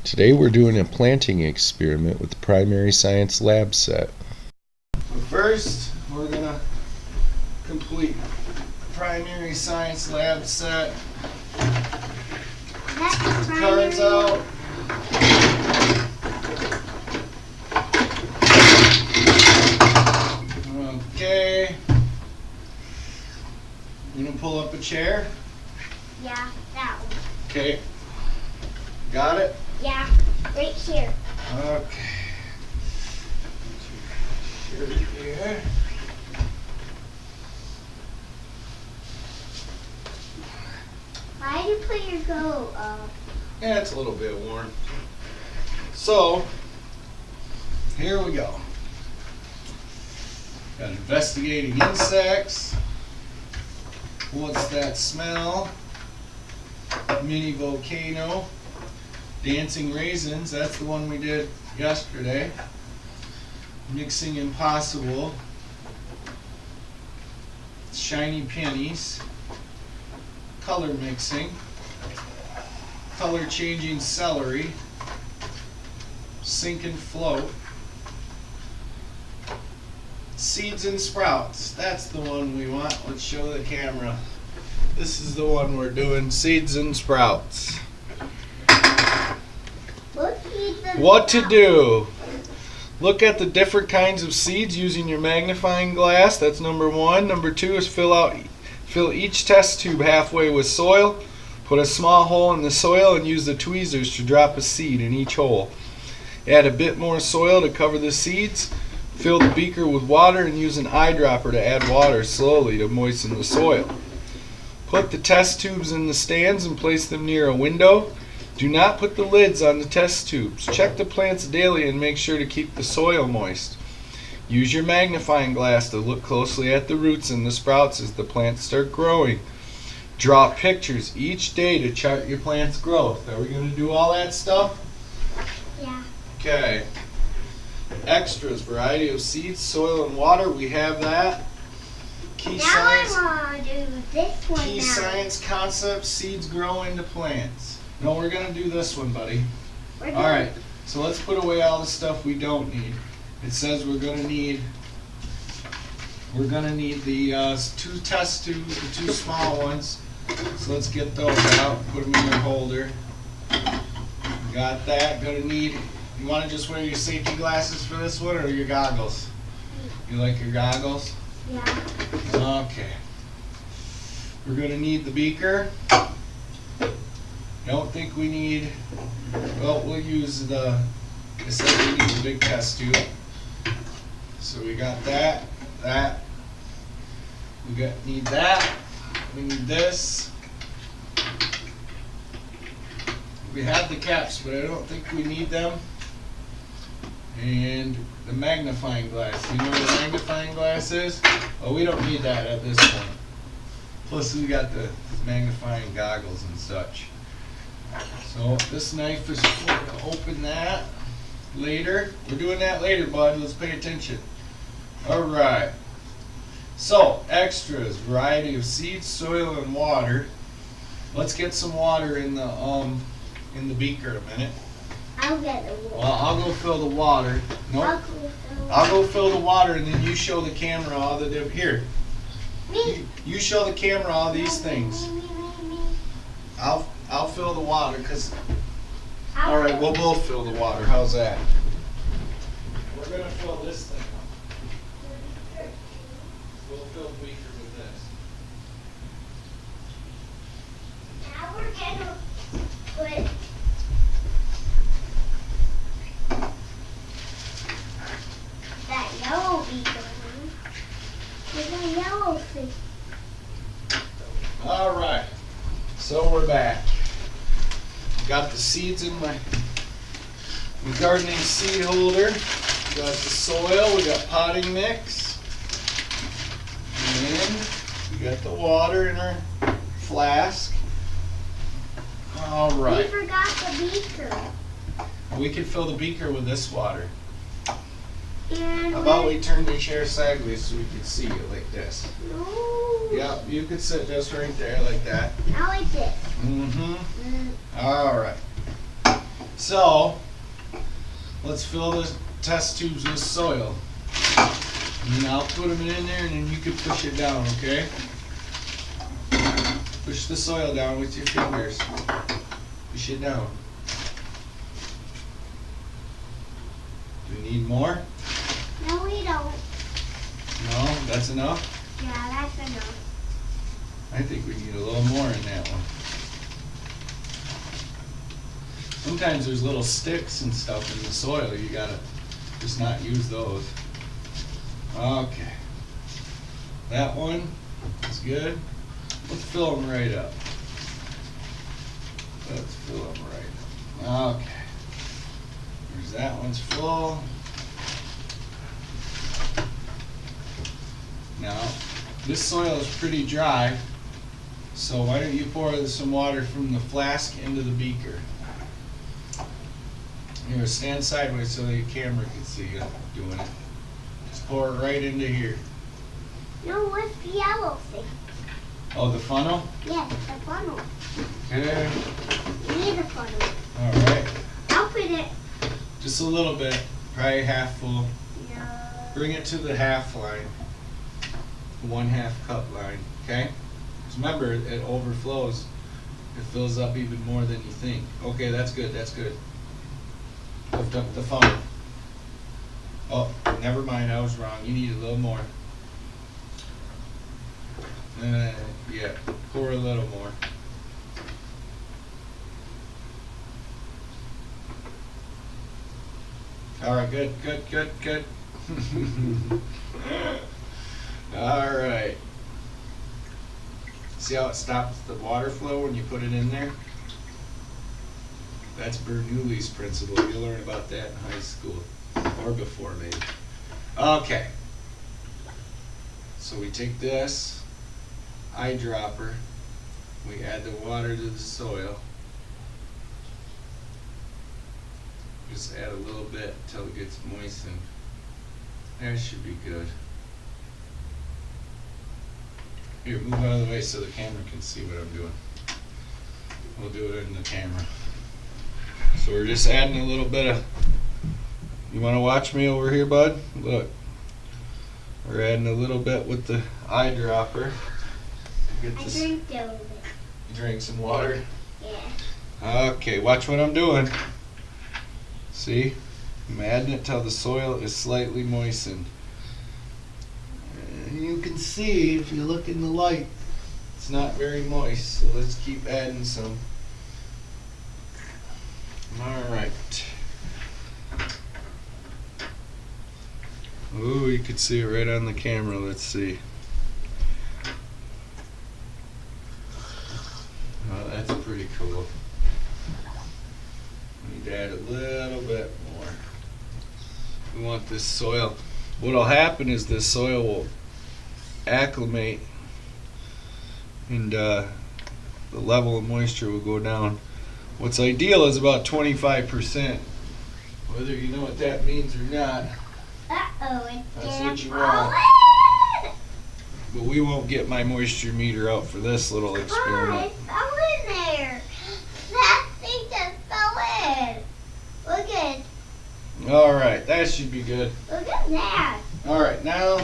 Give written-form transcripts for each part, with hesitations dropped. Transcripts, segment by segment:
Today we're doing a planting experiment with the Primary Science Lab set. First, we're going to complete the Primary Science Lab set. Get the cards out. Okay. You going to pull up a chair? Yeah, that one. Okay. Got it? Yeah, right here. Okay. Put your shirt here. Why did you put your coat up? Yeah, it's a little bit worn. So, here we go. Got investigating insects. What's that smell? Mini volcano. Dancing raisins, that's the one we did yesterday. Mixing impossible. Shiny pennies. Color mixing. Color changing celery. Sink and float. Seeds and sprouts, that's the one we want. Let's show the camera. This is the one we're doing, seeds and sprouts. What to do? Look at the different kinds of seeds using your magnifying glass. That's number one. Number two is fill each test tube halfway with soil. Put a small hole in the soil and use the tweezers to drop a seed in each hole. Add a bit more soil to cover the seeds. Fill the beaker with water and use an eyedropper to add water slowly to moisten the soil. Put the test tubes in the stands and place them near a window. Do not put the lids on the test tubes. Check the plants daily and make sure to keep the soil moist. Use your magnifying glass to look closely at the roots and the sprouts as the plants start growing. Draw pictures each day to chart your plant's growth. Are we going to do all that stuff? Yeah. Okay. Extras, variety of seeds, soil, and water. We have that. Key science. I want to do this one Key science concepts, seeds grow into plants. No, we're going to do this one, buddy. Alright, so let's put away all the stuff we don't need. It says we're going to need the two test tubes, the two small ones. So let's get those out, put them in your holder. Got that. Going to need, you want to just wear your safety glasses for this one or your goggles? You like your goggles? Yeah. Okay. We're going to need the beaker. Don't think we need, well, we'll use the, I said we need the big test tube. So we got that, need that, we need this. We have the caps, but I don't think we need them. And the magnifying glass. You know what the magnifying glass is? Oh, we don't need that at this point. Plus we got the magnifying goggles and such. So this knife is for to open that later. We're doing that later, bud. Let's pay attention. Alright. So, extras, variety of seeds, soil, and water. Let's get some water in the beaker a minute. I'll get the water. Well, I'll go fill the water. Nope. I'll go fill the water and then you show the camera all the different. Here. Me. You show the camera all these things. Me. I'll fill the water because. All right, we'll both fill the water. How's that? We're gonna fill this thing up. We'll fill the beaker with this. Now we're gonna put that yellow beaker on. With that yellow thing. All right. So we're back. Got the seeds in my gardening seed holder. We got the soil. We got potting mix. And we got the water in our flask. All right. We forgot the beaker. We can fill the beaker with this water. And How about we turn the chair sideways so we can see it like this? No. Yep, you could sit just right there like that. I like this. Mm-hmm. All right. So, let's fill the test tubes with soil. And then I'll put them in there and then you can push it down, okay? Push the soil down with your fingers. Push it down. Do you need more? No, we don't. No? That's enough? Yeah, that's enough. I think we need a little more in that one. Sometimes there's little sticks and stuff in the soil. You gotta just not use those. Okay. That one is good. Let's fill them right up. Let's fill them right up. Okay. There's that one's full. Now, this soil is pretty dry, so why don't you pour some water from the flask into the beaker. Here, stand sideways so the camera can see you doing it. Just pour it right into here. No, what's the yellow thing? Oh, the funnel? Yes, the funnel. Okay. We need a funnel. Alright. I'll put it. Just a little bit. Probably half full. No. Bring it to the half line. 1/2 cup line. Okay? Just remember, it overflows. It fills up even more than you think. Okay, that's good. That's good. Lift up the funnel. Oh, never mind. I was wrong. You need a little more. Yeah, pour a little more. All right, good, good, good, good. All right. See how it stops the water flow when you put it in there? That's Bernoulli's principle. You'll learn about that in high school, or before maybe. Okay. So we take this eyedropper, we add the water to the soil. Just add a little bit until it gets moistened. That should be good. Here, move out of the way so the camera can see what I'm doing. We'll do it in the camera. So we're just adding a little bit of, you want to watch me over here, bud? Look. We're adding a little bit with the eyedropper. Get I this. drank a little bit. You drink some water? Yeah. Okay, watch what I'm doing. See? I'm adding it till the soil is slightly moistened. And you can see, if you look in the light, it's not very moist, so let's keep adding some. Alright. Ooh, you can see it right on the camera. Let's see. Oh, that's pretty cool. We need to add a little bit more. We want this soil. What'll happen is this soil will acclimate and the level of moisture will go down. What's ideal is about 25%. Whether you know what that means or not, Uh-oh, it's that's gonna what you fall want. in. But we won't get my moisture meter out for this little Oh, experiment. it fell in there. That thing just fell in. Look at Alright, that should be good. that. Alright, now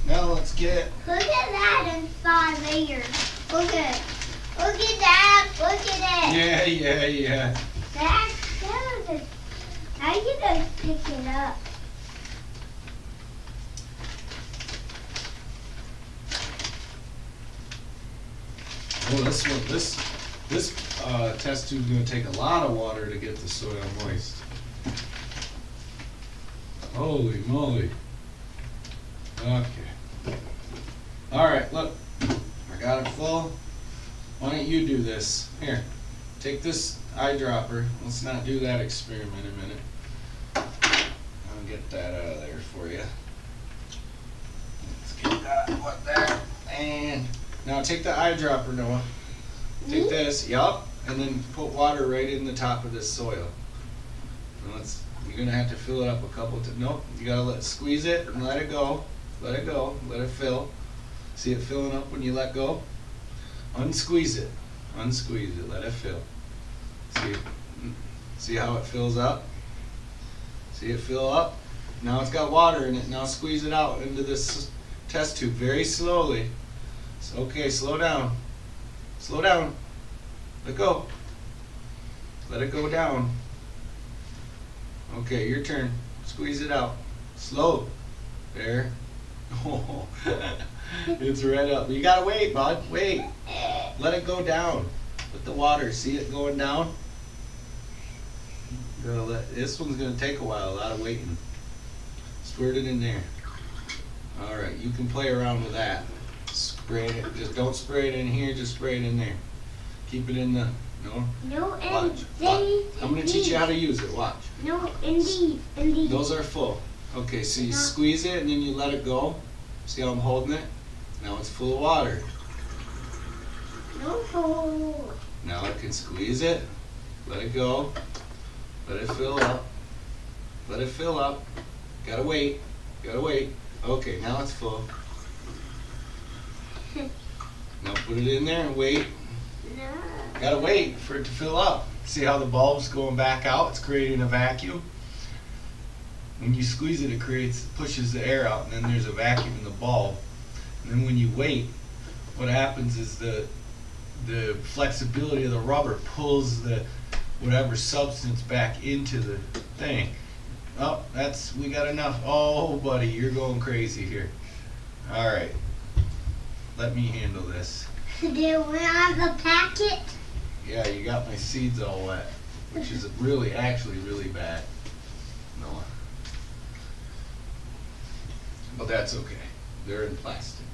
let's get, Look at that inside there. Look at that. Look at it. yeah. That's good. Now you can pick it up. Oh, this test tube is going to take a lot of water to get the soil moist. Holy moly. Okay. Alright, look. I got it full. Why don't you do this? Here, take this eyedropper. Let's not do that experiment a minute. I'll get that out of there for you. Let's get that one there. And now take the eyedropper, Noah. Take this, yup, and then put water right in the top of this soil. And you're gonna have to fill it up a couple times. Nope, you gotta squeeze it and let it go. Let it go. Let it fill. See it filling up when you let go? Unsqueeze it. Unsqueeze it. Let it fill. See? See how it fills up? See it fill up? Now it's got water in it. Now squeeze it out into this test tube very slowly. Okay, slow down. Slow down. Let go. Let it go down. Okay, your turn. Squeeze it out. Slow. There. Oh, it's right up. You gotta wait, bud. Wait. Let it go down with the water. See it going down? This one's gonna take a while. A lot of waiting. Squirt it in there. All right, you can play around with that. Spray it. Just don't spray it in here. Just spray it in there. Keep it in the. No. Watch. I'm gonna teach you how to use it. Watch. No, indeed. Those are full. Okay, so you squeeze it and then you let it go. See how I'm holding it? Now it's full of water. No. Now I can squeeze it. Let it go. Let it fill up. Let it fill up. Gotta wait. Gotta wait. Okay, now it's full. Now put it in there and wait. No. Gotta wait for it to fill up. See how the bulb's going back out? It's creating a vacuum. When you squeeze it, it pushes the air out, and then there's a vacuum in the bulb. And then when you wait, what happens is the flexibility of the rubber pulls the whatever substance back into the thing. Oh, we got enough. Oh, buddy, you're going crazy here. All right, let me handle this. Do we have the packet? Yeah, you got my seeds all wet, which is actually really bad. Noah. But that's okay. They're in plastic.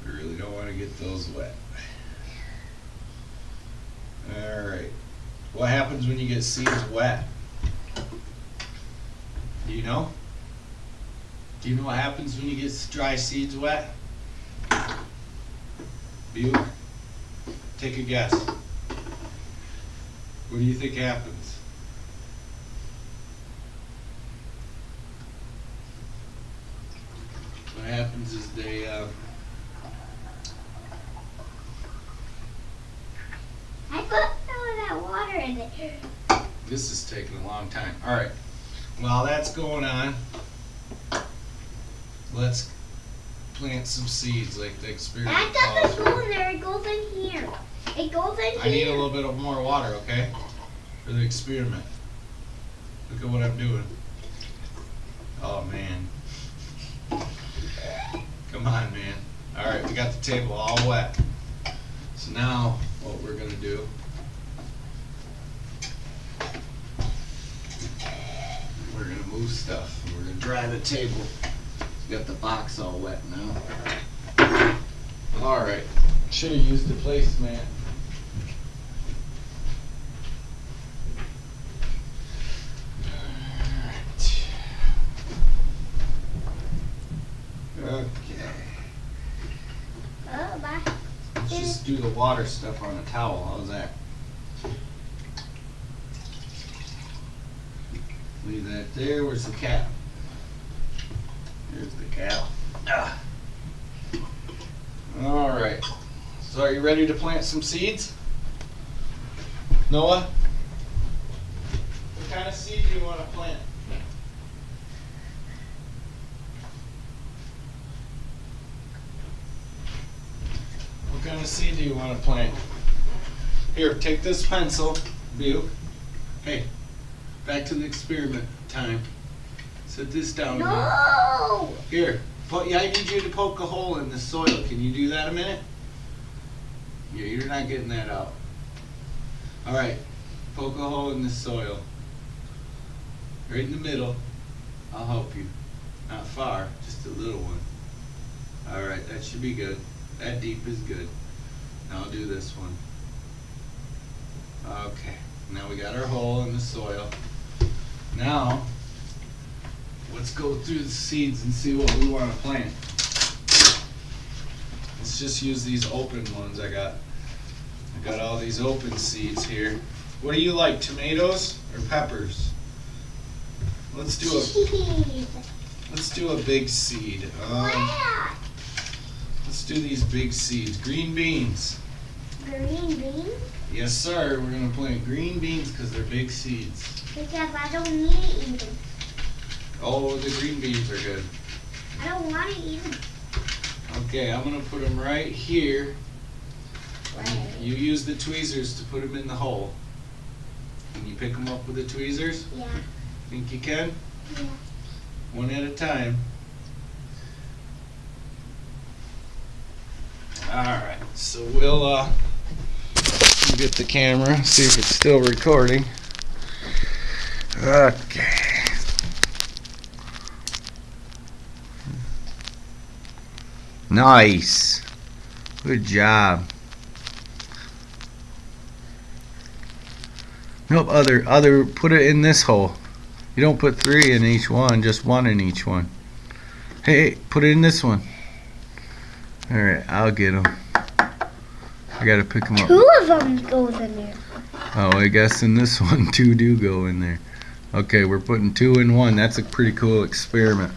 We really don't want to get those wet. All right. What happens when you get seeds wet? Do you know? Do you know what happens when you get dry seeds wet? Buick, take a guess. What do you think happens? What happens is they I put some of that water in it. This is taking a long time. All right. While that's going on, let's plant some seeds like the experiment. That doesn't go in there. It goes in here. It goes in here. I need a little bit of more water, okay? For the experiment. Look at what I'm doing. Oh, man. Come on, man. All right, we got the table all wet. So now what we're going to do, we're going to move stuff. We're going to dry the table. We got the box all wet now. All right. Should have used the placemat. Okay. Oh, bye. Let's just do the water stuff on a towel. How's that? Leave that there. Where's the cap? Here's the cap. Ah. All right. So are you ready to plant some seeds? Noah? What kind of seed do you want to plant? What kind of seed do you want to plant? Here, take this pencil, Buke. Hey, back to the experiment time. Set this down. No! Here, I need you to poke a hole in the soil. Can you do that a minute? Yeah, you're not getting that out. All right, poke a hole in the soil. Right in the middle. I'll help you. Not far, just a little one. All right, that should be good. That deep is good. Now I'll do this one. Okay, now we got our hole in the soil. Now, let's go through the seeds and see what we want to plant. Let's just use these open ones I got. I got all these open seeds here. What do you like, tomatoes or peppers? Let's do a big seed. Let's do these big seeds. Green beans. Green beans? Yes, sir. We're going to plant green beans because they're big seeds. Because I don't need to eat them. Oh, the green beans are good. I don't want to eat them. Okay, I'm going to put them right here. Right. You use the tweezers to put them in the hole. Can you pick them up with the tweezers? Yeah. Think you can? Yeah. One at a time. Alright, so we'll get the camera, see if it's still recording. Okay. Nice. Good job. Nope, put it in this hole. You don't put 3 in each one, just 1 in each one. Hey, put it in this one. Alright, I'll get them. I gotta pick them up. 2 of them goes in there. Oh, I guess in this one 2 do go in there. Okay, we're putting 2 in 1. That's a pretty cool experiment.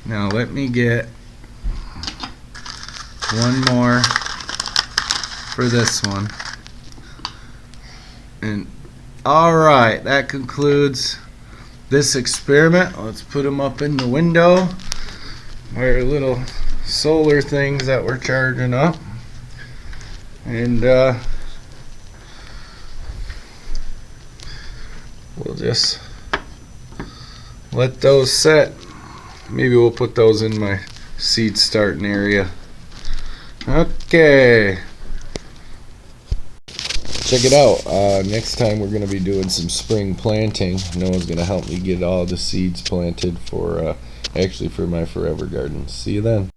Now let me get one more for this one. And alright, that concludes this experiment. Let's put them up in the window. Our little solar things that we're charging up. And we'll just let those set. Maybe we'll put those in my seed starting area. Okay. Check it out. Next time we're going to be doing some spring planting. Noah's going to help me get all the seeds planted for actually for my forever garden. See you then.